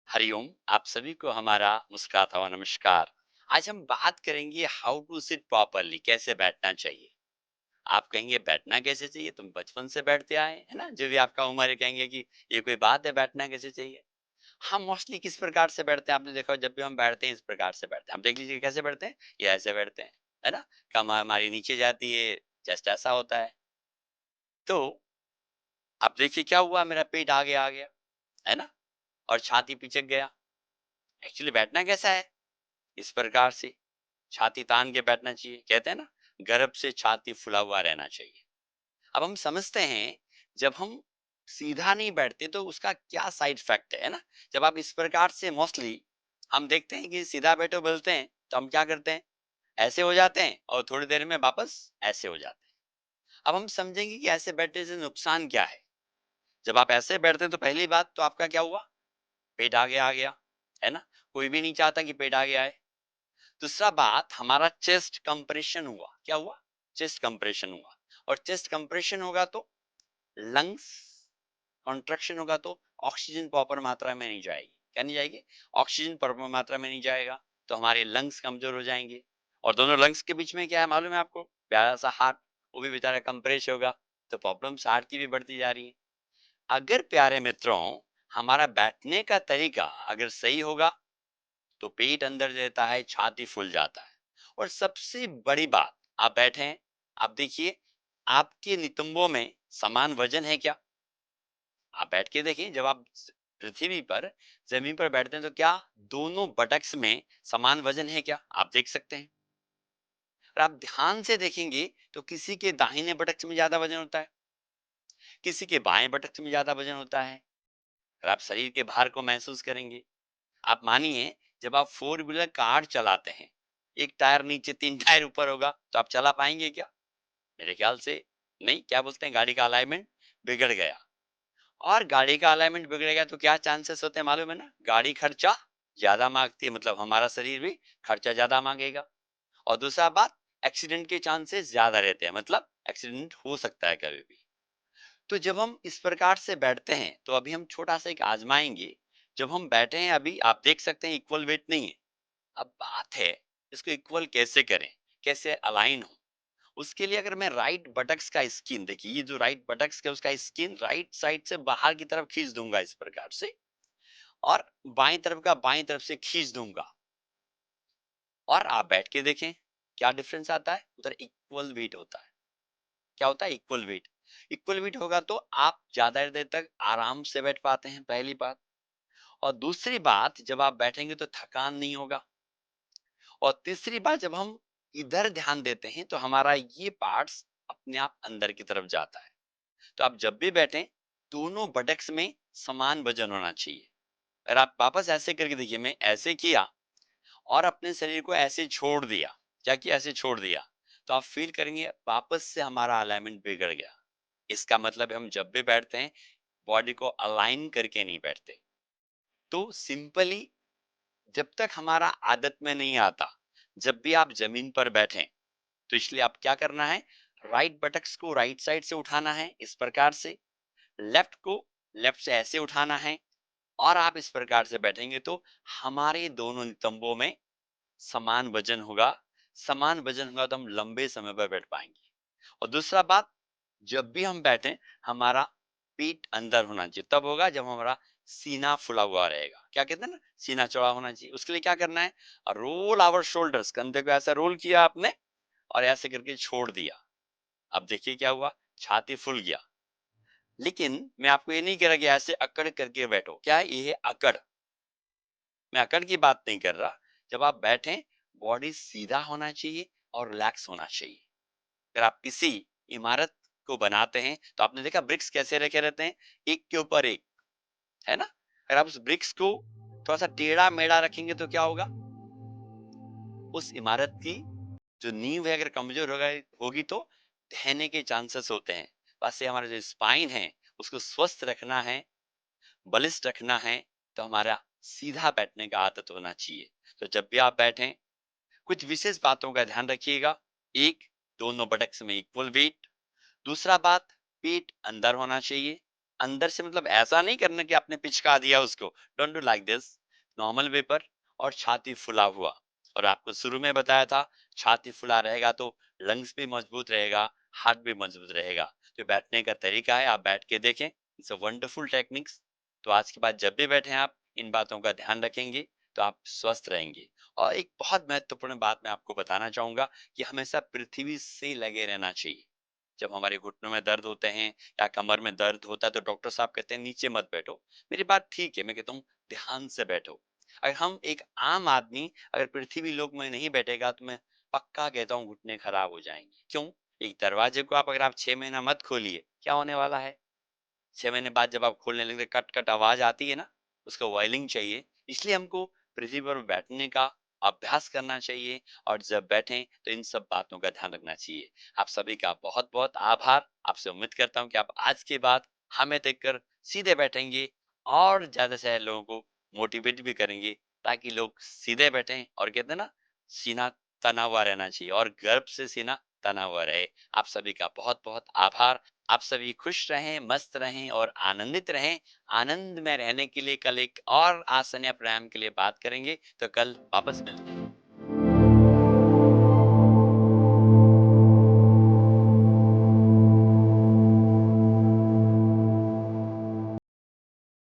हरिओम। आप सभी को हमारा मुस्कुराता हुआ नमस्कार। आज हम बात करेंगे हाउ टू सिट प्रॉपरली, कैसे बैठना चाहिए। आप कहेंगे बैठना कैसे चाहिए, तुम बचपन से बैठते आए है ना, जो भी आपका उम्र है कहेंगे कि ये कोई बात है बैठना कैसे चाहिए। हम मोस्टली किस प्रकार से बैठते हैं, आपने देखा होगा, जब भी हम बैठते हैं इस प्रकार से बैठते हैं। आप देख लीजिए कैसे बैठते हैं, ये ऐसे बैठते हैं, है ना। कमर हमारी नीचे जाती है, चेस्ट ऐसा होता है। तो आप देखिए क्या हुआ, मेरा पेट आगे आ गया, है ना, और छाती पीछे गया। एक्चुअली बैठना कैसा है, इस प्रकार से छाती तान के बैठना चाहिए। कहते हैं ना, गर्भ से छाती फुला हुआ रहना चाहिए। अब हम समझते हैं, जब हम सीधा नहीं बैठते तो उसका क्या साइड इफेक्ट है ना। जब आप इस प्रकार से मोस्टली हम देखते हैं कि सीधा बैठो बोलते हैं, तो हम क्या करते हैं, ऐसे हो जाते हैं और थोड़ी देर में वापस ऐसे हो जाते हैं। अब हम समझेंगे कि ऐसे बैठने से नुकसान क्या है। जब आप ऐसे बैठते हैं तो पहली बात तो आपका क्या हुआ, पेट आगे आ गया, है ना। कोई भी नहीं चाहता कि पेट आगे आए। दूसरा बात, हमारा चेस्ट कंप्रेशन हुआ। क्या हुआ, चेस्ट कंप्रेशन हुआ। और चेस्ट कंप्रेशन होगा तो लंग्स कॉन्ट्रैक्शन होगा, तो ऑक्सीजन प्रॉपर मात्रा में नहीं जाएगी। क्या नहीं जाएगी, ऑक्सीजन प्रॉपर मात्रा में नहीं जाएगा, तो हमारे लंग्स कमजोर हो जाएंगे। और दोनों लंग्स के बीच में क्या है मालूम है आपको, प्यारा सा हार्ट, वो भी बेचारा कंप्रेस होगा, तो प्रॉब्लम्स हार्ट की भी बढ़ती जा रही है। अगर प्यारे मित्रों, हमारा बैठने का तरीका अगर सही होगा तो पेट अंदर रहता है, छाती फूल जाता है। और सबसे बड़ी बात, आप बैठे हैं, आप देखिए आपके नितंबों में समान वजन है क्या। आप बैठ के देखिए, जब आप पृथ्वी पर जमीन पर बैठते हैं तो क्या दोनों बटक्स में समान वजन है क्या, आप देख सकते हैं। और आप ध्यान से देखेंगे तो किसी के दाहिने बटक्स में ज्यादा वजन होता है, किसी के बाएं बटक्स में ज्यादा वजन होता है। और आप शरीर के भार को महसूस करेंगे। आप मानिए, जब आप फोर व्हीलर कार चलाते हैं, एक टायर नीचे तीन टायर ऊपर होगा, तो आप चला पाएंगे क्या। मेरे ख्याल से नहीं। क्या बोलते हैं, गाड़ी का अलाइनमेंट बिगड़ गया। और गाड़ी का अलाइनमेंट बिगड़ गया तो क्या चांसेस होते हैं मालूम है ना, गाड़ी खर्चा ज्यादा मांगती है, मतलब हमारा शरीर भी खर्चा ज्यादा मांगेगा। और दूसरा बात, एक्सीडेंट के चांसेस ज्यादा रहते हैं, मतलब एक्सीडेंट हो सकता है कभी भी। तो जब हम इस प्रकार से बैठते हैं, तो अभी हम छोटा सा एक आजमाएंगे। जब हम बैठे हैं, अभी आप देख सकते हैं इक्वल वेट नहीं है। अब बात है, इसको इक्वल कैसे करें, कैसे अलाइन हो। उसके लिए अगर मैं राइट बटक्स का स्किन, देखिए ये जो राइट बटक्स का उसका स्किन राइट साइड से बाहर की तरफ खींच दूंगा इस प्रकार से, और बाएं तरफ का बाएं तरफ से खींच दूंगा। और आप बैठ के देखें क्या डिफरेंस आता है, उधर इक्वल वेट होता है। क्या होता है, इक्वल वेट। इक्वल वेट होगा तो आप ज्यादा देर तक आराम से बैठ पाते हैं, पहली बात। और दूसरी बात, जब आप बैठेंगे तो थकान नहीं होगा। और तीसरी बात, जब हम इधर ध्यान देते हैं तो हमारा ये पार्ट्स अपने आप अंदर की तरफ जाता है। तो आप जब भी बैठें, दोनों बटक्स में समान वजन होना चाहिए। अगर आप वापस ऐसे करके देखिए, मैं ऐसे किया और अपने शरीर को ऐसे छोड़ दिया, क्या किया, ऐसे छोड़ दिया, तो आप फील करेंगे वापस से हमारा अलाइनमेंट बिगड़ गया। इसका मतलब है, हम जब भी बैठते हैं बॉडी को अलाइन करके नहीं बैठते। तो सिंपली, जब तक हमारा आदत में नहीं आता, जब भी आप जमीन पर बैठें, तो इसलिए आप क्या करना है, राइट बटक्स को राइट साइड से उठाना है इस प्रकार से, लेफ्ट को लेफ्ट से ऐसे उठाना है। और आप इस प्रकार से बैठेंगे तो हमारे दोनों नितंबों में समान वजन होगा। समान वजन होगा तो हम लंबे समय पर बैठ पाएंगे। और दूसरा बात, जब भी हम बैठे, हमारा पेट अंदर होना चाहिए, तब होगा जब हमारा सीना फुला हुआ रहेगा। क्या कहते हैं ना, सीना चौड़ा होना चाहिए। उसके लिए क्या करना है, रोल आवर शोल्डर्स, कंधे को ऐसा रोल किया आपने और ऐसे करके छोड़ दिया। अब देखिए क्या हुआ, छाती फूल गया। लेकिन मैं आपको ये नहीं कह रहा कि ऐसे अकड़ करके बैठो, क्या है ये है अकड़। मैं अकड़ की बात नहीं कर रहा। जब आप बैठे, बॉडी सीधा होना चाहिए और रिलैक्स होना चाहिए। अगर आप किसी इमारत को बनाते हैं तो आपने देखा ब्रिक्स कैसे रखे रहते हैं, एक के ऊपर एक, है ना। अगर आप उस ब्रिक्स को थोड़ा सा टेढ़ा मेढ़ा रखेंगे तो क्या होगा, उस इमारत की जो नींव है अगर कमजोर होगा होगी तो ढहने के चांसेस होते हैं। वैसे हमारा जो स्पाइन है उसको स्वस्थ रखना है, बलिष्ठ रखना है, तो हमारा सीधा बैठने का आदत होना चाहिए। तो जब भी आप बैठें, कुछ विशेष बातों का ध्यान रखिएगा। एक, दोनों बटक्स में इक्वल वेट। दूसरा बात, पेट अंदर होना चाहिए। अंदर से मतलब ऐसा नहीं करना कि आपने पिचका दिया उसको, don't do like this. Normal way पर और छाती फुला हुआ। और आपको शुरू में बताया था, छाती फुला रहेगा तो लंग्स भी मजबूत रहेगा, हार्ट भी मजबूत रहेगा। तो बैठने का तरीका है, आप बैठ के देखें। It's a wonderful techniques. तो आज के बाद जब भी बैठें आप इन बातों का ध्यान रखेंगे तो आप स्वस्थ रहेंगे। और एक बहुत महत्वपूर्ण बात मैं आपको बताना चाहूँगा कि हमेशा पृथ्वी से लगे रहना चाहिए। जब हमारे घुटनों में दर्द होते हैं या कमर में दर्द होता है तो डॉक्टर साहब कहते हैं नीचे मत बैठो। मेरी बात ठीक है, मैं कहता हूँ ध्यान से बैठो। अगर हम एक आम आदमी अगर पृथ्वी लोक में नहीं बैठेगा तो मैं पक्का कहता हूँ घुटने खराब हो जाएंगे। क्यों? एक दरवाजे को आप अगर आप 6 महीना मत खोलिए, क्या होने वाला है? 6 महीने बाद जब आप खोलने लगते कट कट आवाज आती है ना, उसका वायलिंग चाहिए। इसलिए हमको पृथ्वी पर बैठने का अभ्यास करना चाहिए। और जब बैठें तो इन सब बातों का ध्यान रखना चाहिए। आप सभी का बहुत बहुत आभार। आपसे उम्मीद करता हूँ कि आप आज के बाद हमें देखकर सीधे बैठेंगे और ज्यादा से ज्यादा लोगों को मोटिवेट भी करेंगे, ताकि लोग सीधे बैठें। और कहते हैं ना, सीना तना हुआ रहना चाहिए और गर्भ से सीना तना हुआ रहे। आप सभी का बहुत बहुत आभार। आप सभी खुश रहें, मस्त रहें और आनंदित रहें। आनंद में रहने के लिए कल एक और आसन या प्राणायाम के लिए बात करेंगे, तो कल वापस मिलते हैं।